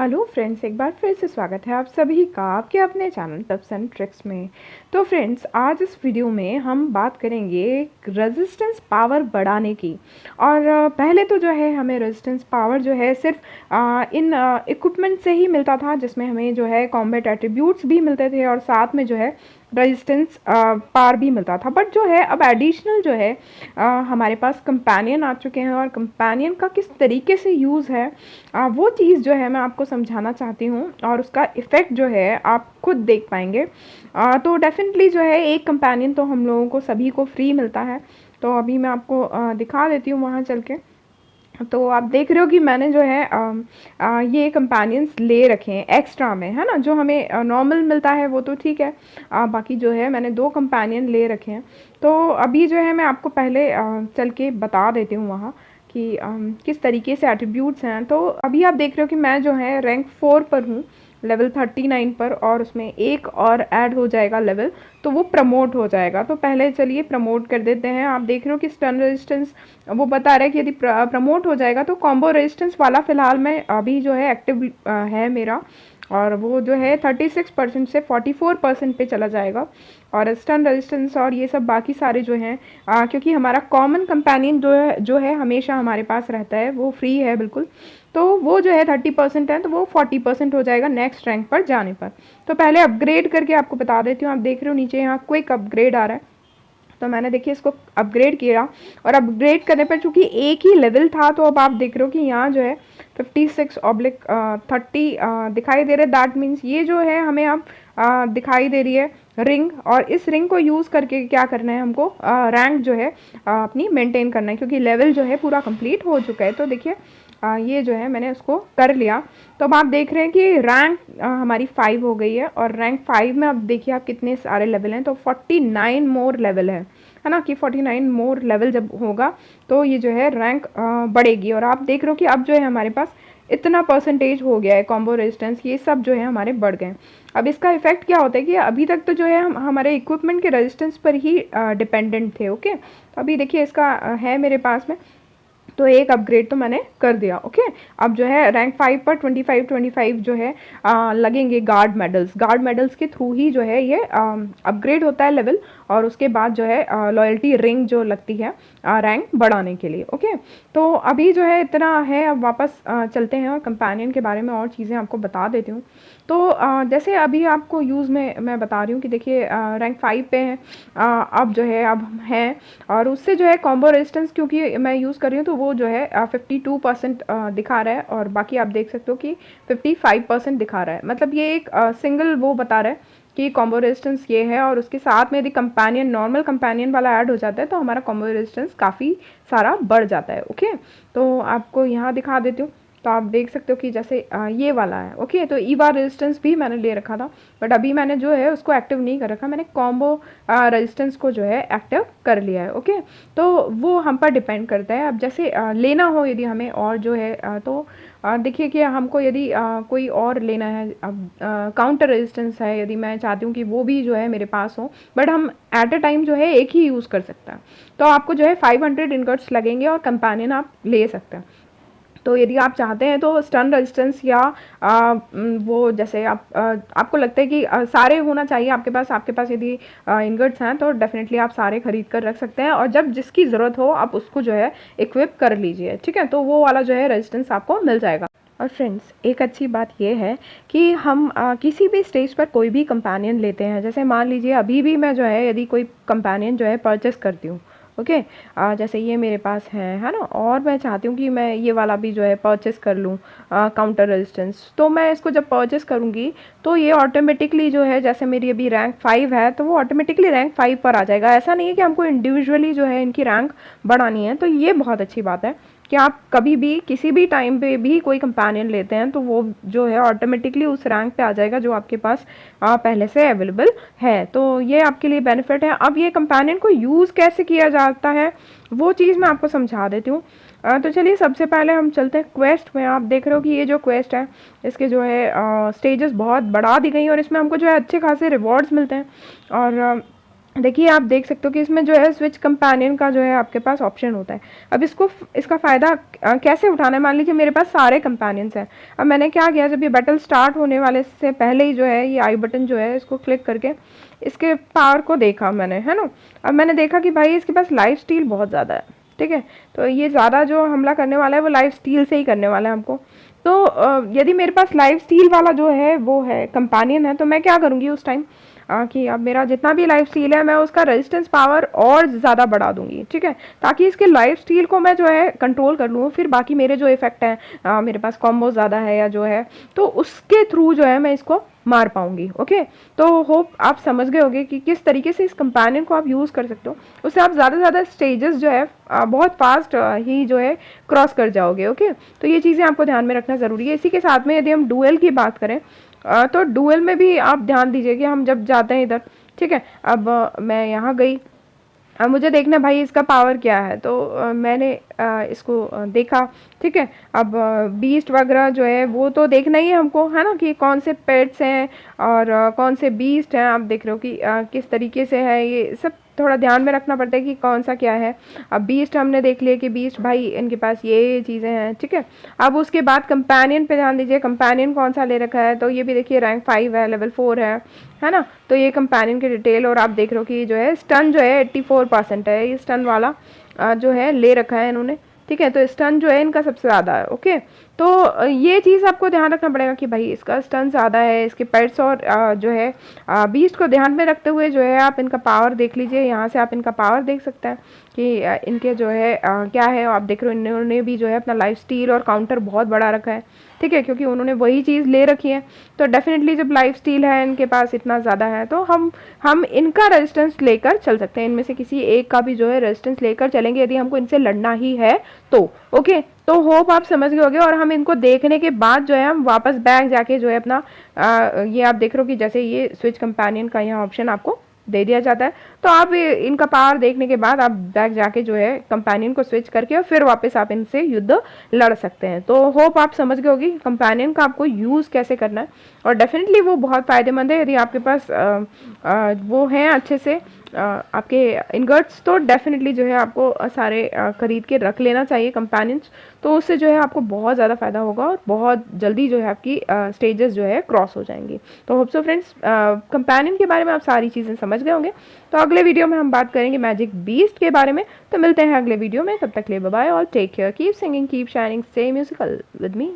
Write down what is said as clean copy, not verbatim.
Hello friends, एक बार फिर से स्वागत है आप सभी का आपके अपने चैनल टिप्स एंड ट्रिक्स में। तो फ्रेंड्स, आज इस वीडियो में हम बात करेंगे रेजिस्टेंस पावर बढ़ाने की। और पहले तो जो है हमें रेजिस्टेंस पावर जो है सिर्फ इन इक्विपमेंट से ही मिलता था, जिसमें हमें जो है कॉम्बैट एट्रीब्यूट्स भी मिलते थे और साथ में जो है रेजिस्टेंस पावर भी मिलता था। बट जो है अब एडिशनल जो है हमारे पास कंपेनियन आ चुके हैं, और कंपेनियन का किस तरीके से यूज़ है वो चीज़ जो है मैं आपको समझाना चाहती हूँ, और उसका इफ़ेक्ट जो है आप खुद देख पाएंगे। तो डेफिनेटली जो है एक कंपेनियन तो हम लोगों को सभी को फ्री मिलता है। तो अभी मैं आपको दिखा देती हूँ वहाँ चल के। तो आप देख रहे हो कि मैंने जो है ये कंपेनियंस ले रखे हैं एक्स्ट्रा में, है ना। जो हमें नॉर्मल मिलता है वो तो ठीक है, बाकी जो है मैंने 2 कंपेनियन ले रखे हैं। तो अभी जो है मैं आपको पहले चल के बता देती हूँ वहाँ कि किस तरीके से एट्रीब्यूट्स हैं। तो अभी आप देख रहे हो कि मैं जो है रैंक 4 पर हूँ, लेवल 39 पर, और उसमें एक और ऐड हो जाएगा लेवल, तो वो प्रमोट हो जाएगा। तो पहले चलिए प्रमोट कर देते हैं। आप देख रहे हो कि स्टन रेजिस्टेंस वो बता रहा है कि यदि प्रमोट हो जाएगा तो कॉम्बो रेजिस्टेंस वाला फ़िलहाल मैं अभी जो है एक्टिव है मेरा, और वो जो है 36% से 44% पे चला जाएगा। और स्टन रेजिस्टेंस और ये सब बाकी सारे जो हैं क्योंकि हमारा कॉमन कंपेनियन जो है हमेशा हमारे पास रहता है, वो फ्री है बिल्कुल। तो वो जो है 30% है, तो वो 40% हो जाएगा नेक्स्ट रैंक पर जाने पर। तो पहले अपग्रेड करके आपको बता देती हूँ। आप देख रहे हो नीचे यहाँ क्विक अपग्रेड आ रहा है, तो मैंने देखिए इसको अपग्रेड किया। और अपग्रेड करने पर चूंकि एक ही लेवल था, तो अब आप देख रहे हो कि यहाँ जो है 56/30 दिखाई दे रहा है। दैट मीन्स ये जो है हमें अब दिखाई दे रही है रिंग, और इस रिंग को यूज़ करके क्या करना है हमको, रैंक जो है अपनी मेंटेन करना है, क्योंकि लेवल जो है पूरा कंप्लीट हो चुका है। तो देखिए ये जो है मैंने उसको कर लिया। तो अब आप देख रहे हैं कि रैंक हमारी 5 हो गई है, और रैंक 5 में अब देखिए आप कितने सारे लेवल हैं। तो 49 मोर लेवल है ना, कि 49 मोर लेवल जब होगा तो ये जो है रैंक बढ़ेगी। और आप देख रहे हो कि अब जो है हमारे पास इतना परसेंटेज हो गया है, कॉम्बो रेजिस्टेंस ये सब जो है हमारे बढ़ गए। अब इसका इफेक्ट क्या होता है कि अभी तक तो जो है हम हमारे इक्विपमेंट के रेजिस्टेंस पर ही डिपेंडेंट थे। ओके, तो अभी देखिए इसका है मेरे पास में, तो एक अपग्रेड तो मैंने कर दिया। ओके, अब जो है रैंक 5 पर 25 जो है लगेंगे गार्ड मेडल्स के थ्रू ही जो है ये अपग्रेड होता है लेवल, और उसके बाद जो है लॉयल्टी रिंग जो लगती है रैंक बढ़ाने के लिए। ओके, तो अभी जो है इतना है। अब वापस चलते हैं और कंपेनियन के बारे में और चीज़ें आपको बता देती हूँ। तो जैसे अभी आपको यूज़ में मैं बता रही हूँ कि देखिए रैंक 5 पे है, अब जो है अब हैं, और उससे जो है कॉम्बो रेजिस्टेंस क्योंकि मैं यूज़ कर रही हूँ, तो वो जो है 52% दिखा रहा है, और बाकी आप देख सकते हो कि 55% दिखा रहा है। मतलब ये एक सिंगल वो बता रहा है कि कॉम्बो रेजिस्टेंस ये है, और उसके साथ में यदि कंपेनियन नॉर्मल कंपेनियन वाला ऐड हो जाता है तो हमारा कॉम्बो रेजिस्टेंस काफ़ी सारा बढ़ जाता है। ओके, तो आपको यहाँ दिखा देती हूँ। तो आप देख सकते हो कि जैसे ये वाला है। ओके, तो ईवा रेजिस्टेंस भी मैंने ले रखा था, बट अभी मैंने जो है उसको एक्टिव नहीं कर रखा, मैंने कॉम्बो रेजिस्टेंस को जो है एक्टिव कर लिया है। ओके, तो वो हम पर डिपेंड करता है। अब जैसे लेना हो यदि हमें, और जो है तो देखिए कि हमको यदि कोई और लेना है, अब काउंटर रेजिस्टेंस है, यदि मैं चाहती हूँ कि वो भी जो है मेरे पास हो, बट हम एट अ टाइम जो है एक ही यूज़ कर सकते हैं, तो आपको जो है 500 इनगट्स लगेंगे और कंपेनियन आप ले सकते हैं। तो यदि आप चाहते हैं तो स्टन रेजिस्टेंस या वो जैसे आपको लगता है कि सारे होना चाहिए आपके पास यदि इनगट्स हैं, तो डेफिनेटली आप सारे खरीद कर रख सकते हैं, और जब जिसकी ज़रूरत हो आप उसको जो है इक्विप कर लीजिए। ठीक है, तो वो वाला जो है रेजिस्टेंस आपको मिल जाएगा। और फ्रेंड्स, एक अच्छी बात यह है कि हम किसी भी स्टेज पर कोई भी कंपेनियन लेते हैं, जैसे मान लीजिए अभी भी मैं जो है यदि कोई कंपेनियन जो है परचेस करती हूँ। ओके, जैसे ये मेरे पास है ना, और मैं चाहती हूँ कि मैं ये वाला भी जो है परचेस कर लूँ काउंटर रेजिस्टेंस। तो मैं इसको जब परचेस करूँगी तो ये ऑटोमेटिकली जो है, जैसे मेरी अभी रैंक 5 है, तो वो ऑटोमेटिकली रैंक 5 पर आ जाएगा। ऐसा नहीं है कि हमको इंडिविजुअली जो है इनकी रैंक बढ़ानी है। तो ये बहुत अच्छी बात है कि आप कभी भी किसी भी टाइम पे भी कोई कंपेनियन लेते हैं तो वो जो है ऑटोमेटिकली उस रैंक पे आ जाएगा जो आपके पास पहले से अवेलेबल है। तो ये आपके लिए बेनिफिट है। अब ये कंपेनियन को यूज़ कैसे किया जाता है वो चीज़ मैं आपको समझा देती हूँ। तो चलिए सबसे पहले हम चलते हैं क्वेस्ट में। आप देख रहे हो कि ये जो क्वेस्ट है इसके जो है स्टेजेस बहुत बढ़ा दी गई हैं, और इसमें हमको जो है अच्छे खासे रिवॉर्ड्स मिलते हैं। और देखिए आप देख सकते हो कि इसमें जो है स्विच कंपेनियन का जो है आपके पास ऑप्शन होता है। अब इसका फ़ायदा कैसे उठाना है, मान लीजिए मेरे पास सारे कंपेनियंस हैं। अब मैंने क्या किया, जब ये बैटल स्टार्ट होने वाले से पहले ही जो है ये आई बटन जो है इसको क्लिक करके इसके पावर को देखा मैंने, है ना। अब मैंने देखा कि भाई इसके पास लाइफ स्टील बहुत ज़्यादा है, ठीक है। तो ये ज़्यादा जो हमला करने वाला है वो लाइफ स्टील से ही करने वाला है हमको। तो यदि मेरे पास लाइफ स्टील वाला जो है वो है कंपेनियन है, तो मैं क्या करूँगी उस टाइम कि अब मेरा जितना भी लाइफ स्टील है मैं उसका रेजिस्टेंस पावर और ज़्यादा बढ़ा दूंगी, ठीक है, ताकि इसके लाइफ स्टील को मैं जो है कंट्रोल कर लूँ। फिर बाकी मेरे जो इफेक्ट हैं, मेरे पास कॉम्बो ज़्यादा है या जो है, तो उसके थ्रू जो है मैं इसको मार पाऊंगी। ओके, तो होप आप समझ गए होंगे कि किस तरीके से इस कंपेनियन को आप यूज़ कर सकते हो। उससे आप ज़्यादा से ज़्यादा स्टेजेस जो है बहुत फास्ट ही जो है क्रॉस कर जाओगे। ओके, तो ये चीज़ें आपको ध्यान में रखना ज़रूरी है। इसी के साथ में यदि हम डुअल की बात करें, तो डुअल में भी आप ध्यान दीजिए कि हम जब जाते हैं इधर, ठीक है। अब मैं यहाँ गई, अब मुझे देखना भाई इसका पावर क्या है, तो मैंने इसको देखा, ठीक है। अब बीस्ट वगैरह जो है वो तो देखना ही है हमको, है ना, कि कौन से पेट्स हैं और कौन से बीस्ट हैं। आप देख रहे हो कि किस तरीके से है, ये सब थोड़ा ध्यान में रखना पड़ता है कि कौन सा क्या है। अब बीस्ट हमने देख लिया कि बीस्ट भाई इनके पास ये चीज़ें हैं, ठीक है। अब उसके बाद कंपेनियन पे ध्यान दीजिए, कंपेनियन कौन सा ले रखा है, तो ये भी देखिए रैंक 5 है, लेवल 4 है ना। तो ये कंपेनियन की डिटेल, और आप देख रहे हो कि जो है स्टन जो है 84% है, ये स्टन वाला जो है ले रखा है इन्होंने, ठीक है। तो स्टन जो है इनका सबसे ज़्यादा है। ओके, तो ये चीज़ आपको ध्यान रखना पड़ेगा कि भाई इसका स्टन ज़्यादा है, इसके पेट्स और जो है बीस्ट को ध्यान में रखते हुए जो है आप इनका पावर देख लीजिए। यहाँ से आप इनका पावर देख सकते हैं कि इनके जो है क्या है। आप देख रहे हो इन्होंने भी जो है अपना लाइफ स्टील और काउंटर बहुत बड़ा रखा है, ठीक है, क्योंकि उन्होंने वही चीज़ ले रखी है। तो डेफिनेटली जब लाइफ स्टील है इनके पास इतना ज़्यादा है, तो हम इनका रेजिस्टेंस लेकर चल सकते हैं। इनमें से किसी एक का भी जो है रेजिस्टेंस लेकर चलेंगे यदि हमको इनसे लड़ना ही है तो। ओके, तो होप आप समझ गए होंगे। और हम इनको देखने के बाद जो है हम वापस बैक जाके जो है अपना ये आप देख रहे हो कि जैसे ये स्विच कंपेनियन का यहाँ ऑप्शन आपको दे दिया जाता है, तो आप इनका पावर देखने के बाद आप बैक जाके जो है कंपेनियन को स्विच करके और फिर वापस आप इनसे युद्ध लड़ सकते हैं। तो होप आप समझ गए होगी कंपेनियन का आपको यूज़ कैसे करना है, और डेफिनेटली वो बहुत फ़ायदेमंद है यदि आपके पास वो हैं अच्छे से आपके इंगर्ट्स, तो डेफिनेटली जो है आपको सारे खरीद के रख लेना चाहिए कंपेनियंस। तो उससे जो है आपको बहुत ज़्यादा फ़ायदा होगा और बहुत जल्दी जो है आपकी स्टेजेस जो है क्रॉस हो जाएंगी। तो होप सो फ्रेंड्स कंपेनियन के बारे में आप सारी चीज़ें समझ गए होंगे। तो अगले वीडियो में हम बात करेंगे मैजिक बीस्ट के बारे में। तो मिलते हैं अगले वीडियो में, तब तक के लिए bye bye, all take care, keep singing, keep shining, stay musical with me.